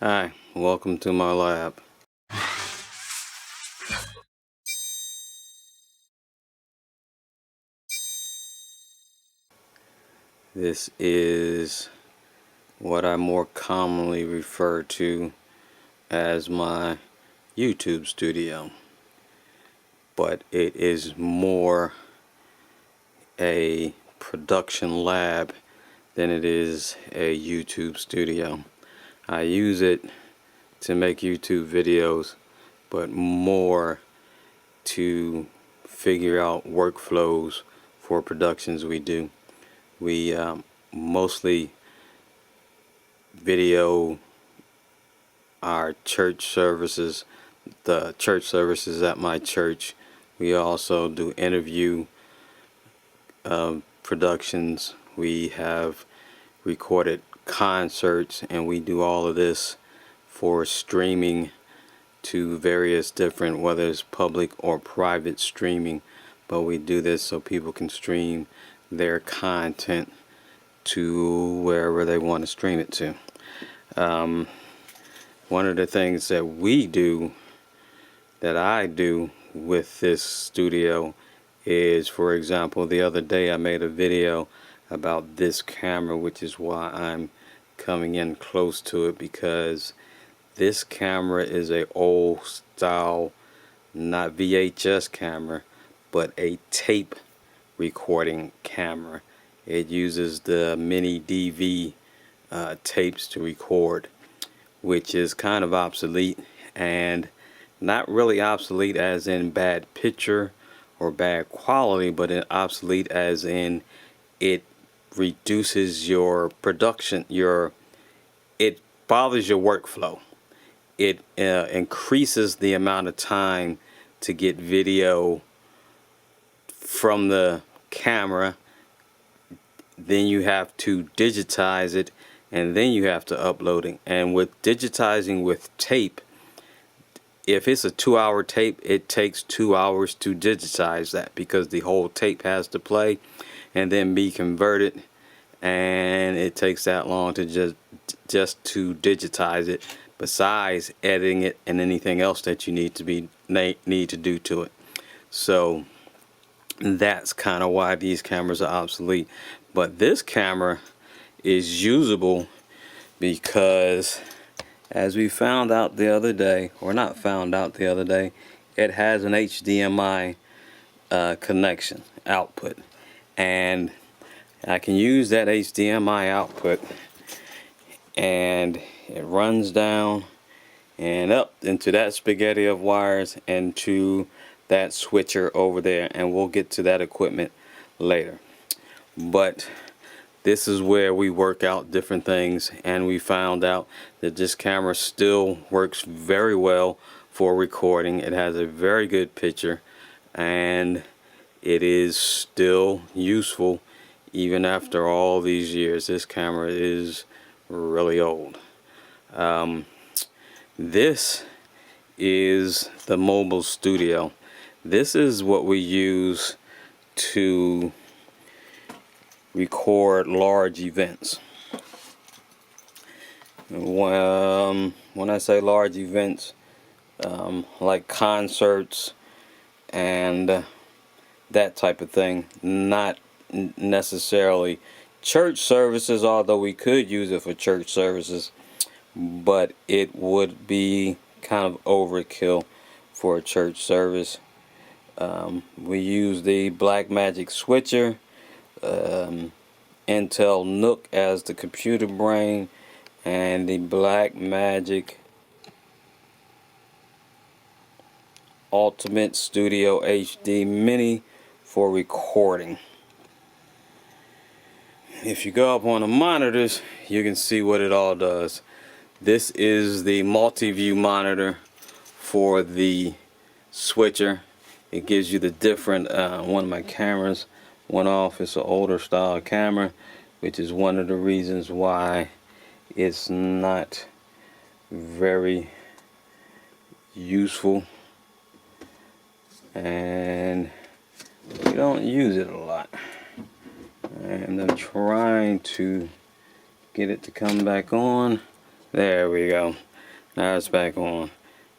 Hi, welcome to my lab. This is what I more commonly refer to as my YouTube studio, but it is more a production lab than it is a YouTube studio. I use it to make YouTube videos, but more to figure out workflows for productions we do. We mostly video our church services, the church services at my church. We also do interview productions. We have recorded concerts, and we do all of this for streaming to various different, whether it's public or private streaming, but we do this so people can stream their content to wherever they want to stream it to. One of the things that we do, that I do with this studio is, for example, the other day I made a video about this camera, which is why I'm coming in close to it, because this camera is a old style, not VHS camera, but a tape recording camera. It uses the mini DV tapes to record, which is kind of obsolete, and not really obsolete as in bad picture or bad quality, but obsolete as in it reduces your production, it bothers your workflow. It increases the amount of time to get video from the camera. Then you have to digitize it, and then you have to upload it. And with digitizing with tape, if it's a 2-hour tape, it takes 2 hours to digitize that, because the whole tape has to play and then be converted, and it takes that long to just to digitize it, besides editing it and anything else that you need to do to it. So that's kind of why these cameras are obsolete. But this camera is usable because, as we found out the other day, or not found out the other day, it has an HDMI connection output, and I can use that HDMI output, and it runs down and up into that spaghetti of wires and to that switcher over there, and we'll get to that equipment later. But this is where we work out different things, and we found out that this camera still works very well for recording. It has a very good picture, and it is still useful even after all these years. This camera is really old. This is the mobile studio. This is what we use to record large events. When I say large events, like concerts and that type of thing, not necessarily church services, although we could use it for church services, but it would be kind of overkill for a church service. We use the Blackmagic switcher, Intel Nook as the computer brain, and the Blackmagic Ultimate Studio HD Mini for recording. If you go up on the monitors, you can see what it all does. This is the multi-view monitor for the switcher. It gives you the different, one of my cameras went off. It's an older style camera, which is one of the reasons why it's not very useful, and we don't use it a lot. And I'm trying to get it to come back on. There we go. Now it's back on,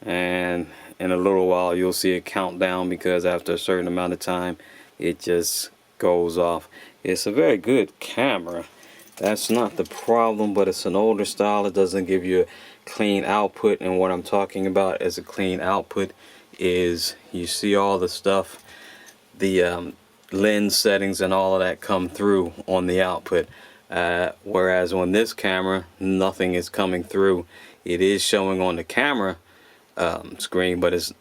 and in a little while you'll see a countdown, because after a certain amount of time it just goes off. It's a very good camera, that's not the problem, but it's an older style. It doesn't give you a clean output, and what I'm talking about as a clean output is you see all the stuff, the lens settings and all of that come through on the output, whereas on this camera nothing is coming through. It is showing on the camera screen, but it's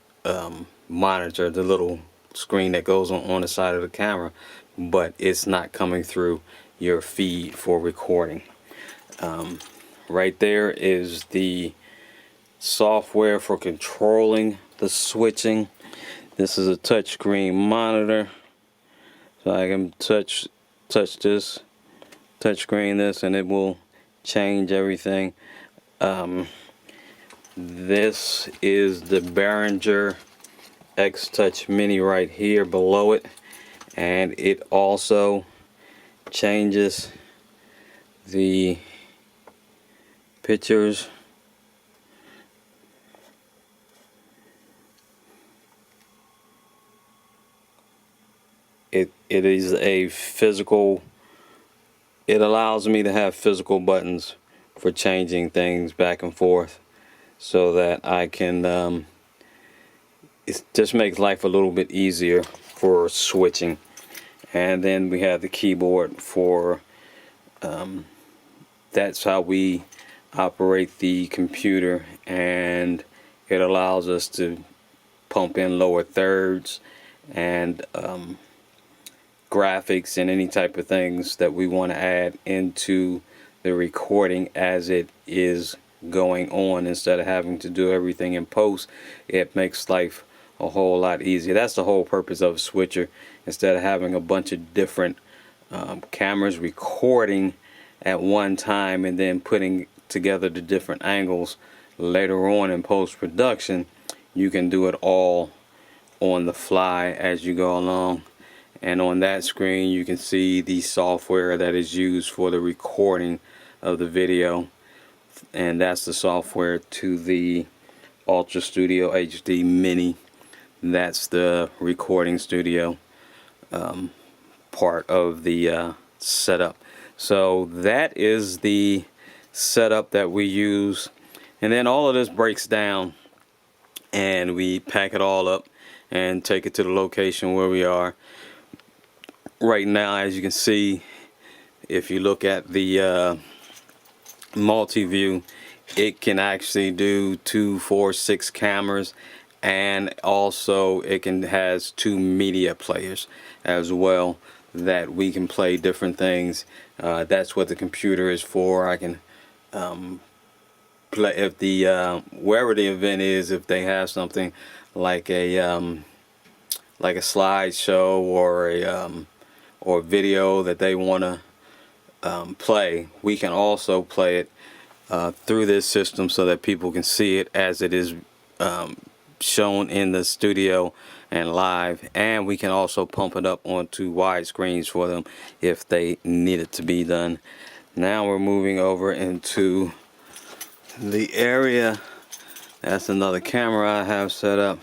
monitor, the little screen that goes on the side of the camera, but it's not coming through your feed for recording. Right there is the software for controlling the switching. This is a touchscreen monitor, so I can touch this, touchscreen this, and it will change everything. This is the Behringer X Touch Mini right here below it, and it also changes the pictures. It is a physical, it allows me to have physical buttons for changing things back and forth, so that I can it just makes life a little bit easier for switching. And then we have the keyboard for that's how we operate the computer, and it allows us to pump in lower thirds and graphics and any type of things that we want to add into the recording as it is going on. Instead of having to do everything in post, it makes life a whole lot easier. That's the whole purpose of a switcher. Instead of having a bunch of different cameras recording at one time and then putting together the different angles later on in post-production, you can do it all on the fly as you go along. And on that screen you can see the software that is used for the recording of the video, and that's the software to the Ultra Studio HD Mini. That's the recording studio part of the setup. So that is the setup that we use, and then all of this breaks down and we pack it all up and take it to the location where we are right now. As you can see, if you look at the multi-view, it can actually do 2, 4, 6 cameras, and also it has 2 media players as well that we can play different things. That's what the computer is for. I can play if the wherever the event is, if they have something like a slideshow or a video that they want to play, we can also play it through this system so that people can see it as it is shown in the studio and live, and we can also pump it up onto wide screens for them if they need it to be done. Now we're moving over into the area. That's another camera I have set up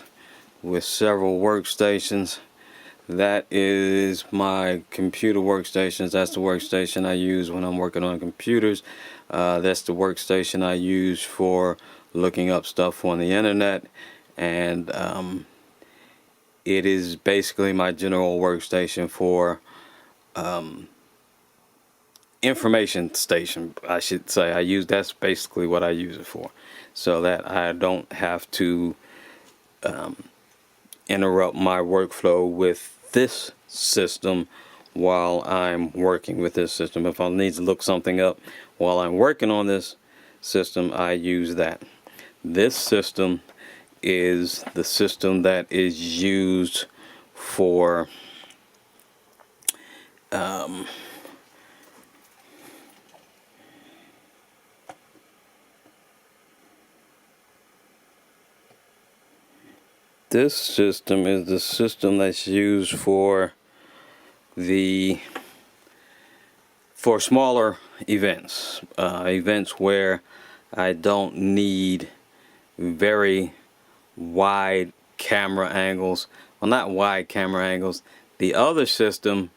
with several workstations. That is my computer workstations. That's the workstation I use when I'm working on computers. That's the workstation I use for looking up stuff on the internet, and it is basically my general workstation for information station, I should say. That's basically what I use it for, so that I don't have to interrupt my workflow with this system while I'm working with this system. If I need to look something up while I'm working on this system, I use that. This system is the system that is used for this system is the system that's used for smaller events, events where I don't need very wide camera angles. Well, not wide camera angles. The other system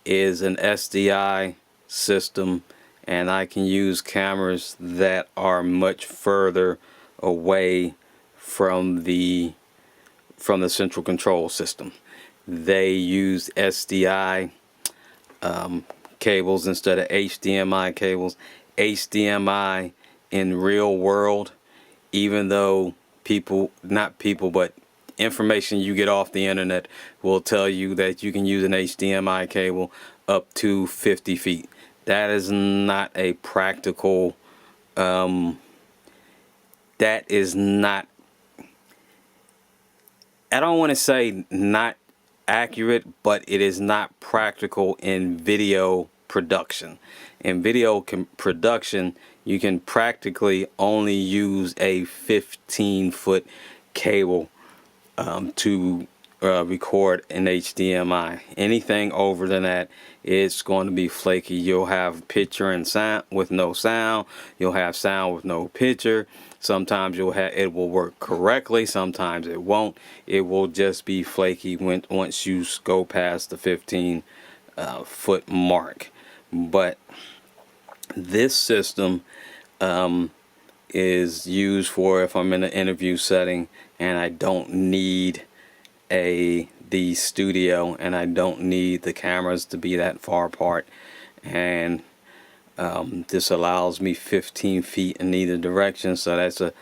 is an SDI system, and I can use cameras that are much further away from the central control system. They use SDI cables instead of HDMI cables. HDMI in real world, even though not people, but information you get off the internet will tell you that you can use an HDMI cable up to 50 feet. That is not a practical, that is not, I don't want to say not accurate, but it is not practical in video production. In video production, you can practically only use a 15-foot cable to record in HDMI. Anything over than that, it's going to be flaky. You'll have picture and sound with no sound. You'll have sound with no picture. Sometimes it will work correctly. Sometimes it won't. It will just be flaky once you go past the 15-foot mark. But this system is used for if I'm in an interview setting and I don't need the studio and I don't need the cameras to be that far apart, and this allows me 15 feet in either direction, so that's a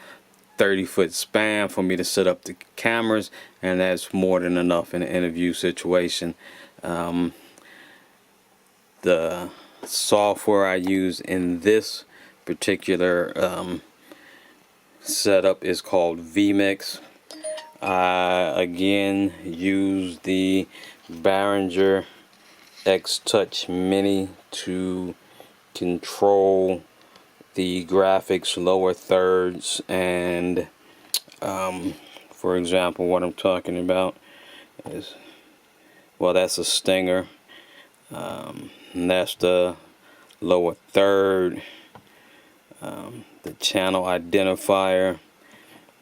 30-foot span for me to set up the cameras, and that's more than enough in an interview situation. The software I use in this particular setup is called vMix. I again use the Behringer X-Touch Mini to control the graphics lower thirds, and for example, what I'm talking about is, well, that's a stinger, and that's the lower third, the channel identifier.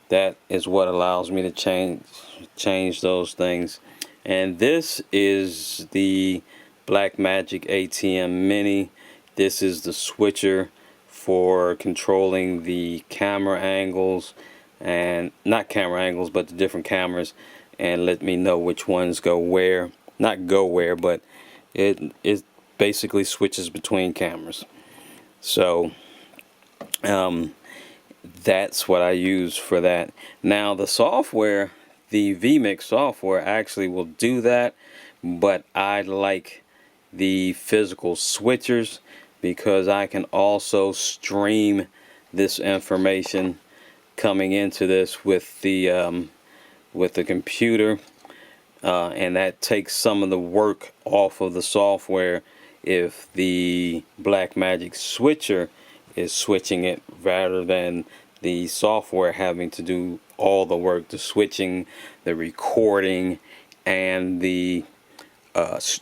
That is what allows me to change those things. And this is the Blackmagic ATM Mini. This is the switcher for controlling the camera angles, and not camera angles, but the different cameras, and let me know which ones go where. Not go where, but it basically switches between cameras. So that's what I use for that. Now the software, the vMix software, actually will do that, but I like the physical switchers because I can also stream this information coming into this with the computer, and that takes some of the work off of the software if the Blackmagic switcher is switching it rather than the software having to do all the work, the switching, the recording, and the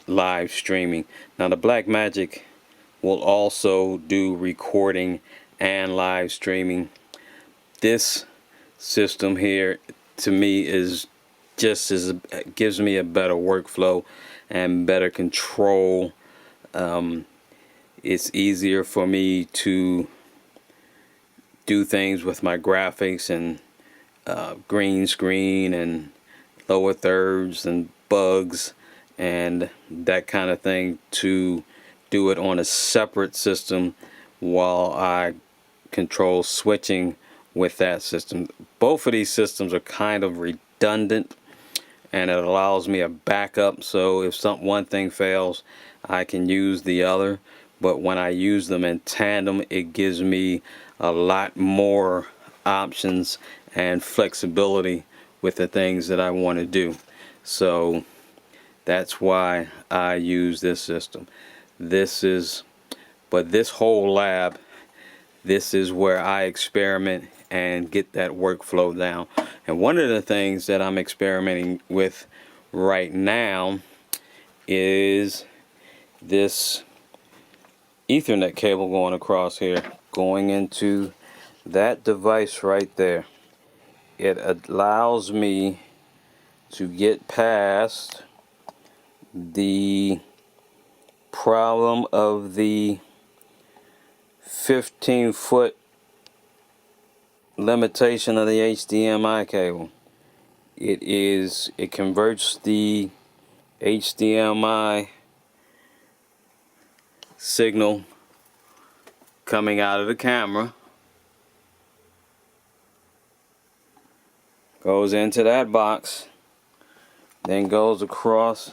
live streaming. Now the Blackmagic will also do recording and live streaming. This system here to me is just as gives me a better workflow and better control. It's easier for me to do things with my graphics and green screen and lower thirds and bugs and that kind of thing, to do it on a separate system while I control switching with that system. Both of these systems are kind of redundant, and it allows me a backup, so if one thing fails I can use the other. But when I use them in tandem, it gives me a lot more options and flexibility with the things that I want to do. So that's why I use this system. But this whole lab, this is where I experiment and get that workflow down. And one of the things that I'm experimenting with right now is this Ethernet cable going across here, going into that device right there. it allows me to get past the problem of the 15-foot limitation of the HDMI cable. It converts the HDMI signal coming out of the camera, goes into that box, then goes across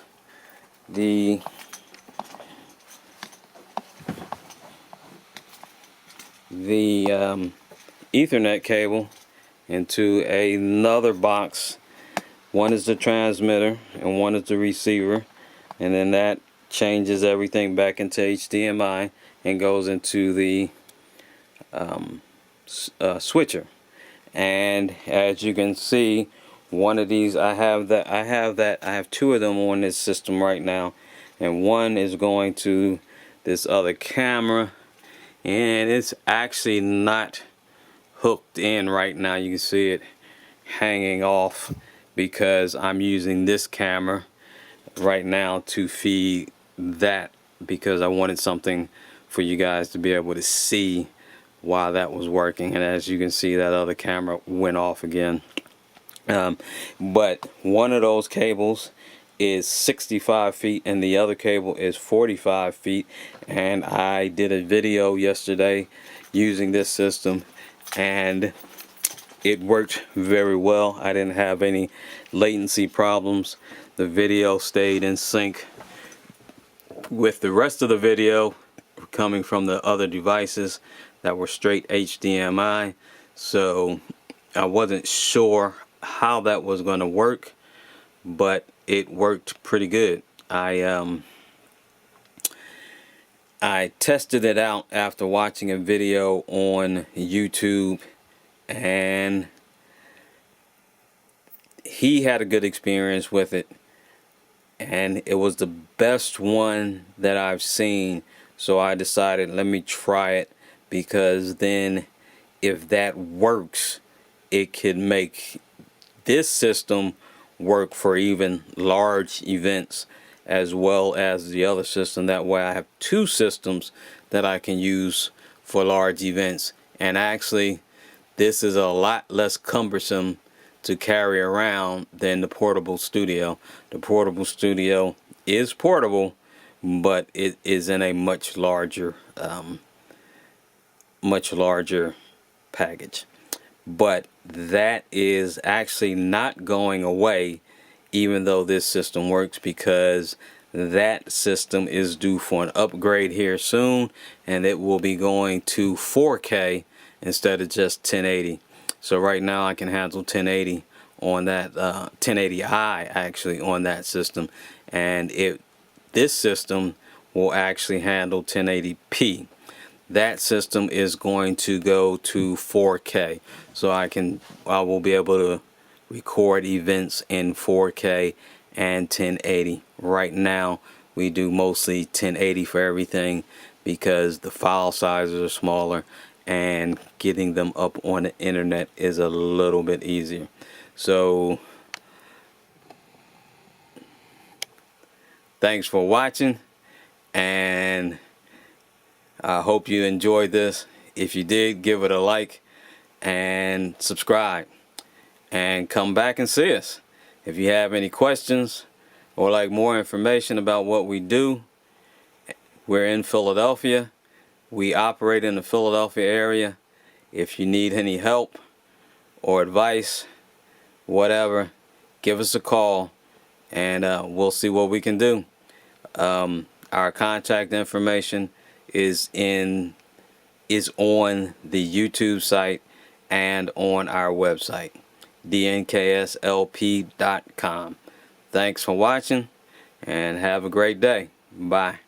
the Ethernet cable into another box. One is the transmitter and one is the receiver, and then that changes everything back into HDMI and goes into the switcher. And as you can see, one of these, I have two of them on this system right now, and one is going to this other camera, and it's actually not hooked in right now. You can see it hanging off because I'm using this camera right now to feed that, because I wanted something for you guys to be able to see while that was working. And as you can see, that other camera went off again. But one of those cables is 65 feet and the other cable is 45 feet, and I did a video yesterday using this system and it worked very well. I didn't have any latency problems. The video stayed in sync with the rest of the video coming from the other devices that were straight HDMI. So I wasn't sure how that was going to work, but it worked pretty good. I tested it out after watching a video on YouTube, and he had a good experience with it, and it was the best one that I've seen. So I decided, let me try it, because then if that works, it could make this system work for even large events as well as the other system. That way I have two systems that I can use for large events, and actually this is a lot less cumbersome to carry around than the portable studio. The portable studio is portable, but it is in a much larger package. But that is actually not going away even though this system works, because that system is due for an upgrade here soon, and it will be going to 4K instead of just 1080. So right now I can handle 1080 on that 1080i actually on that system, and this system will actually handle 1080p. That system is going to go to 4K, so I will be able to record events in 4K and 1080. Right now we do mostly 1080 for everything because the file sizes are smaller and getting them up on the internet is a little bit easier. So thanks for watching, and I hope you enjoyed this. If you did, give it a like and subscribe, and come back and see us. If you have any questions or like more information about what we do, we're in Philadelphia. We operate in the Philadelphia area. If you need any help or advice, whatever, give us a call, and we'll see what we can do. Our contact information is on the YouTube site and on our website, DNKSLP.com. Thanks for watching, and have a great day. Bye.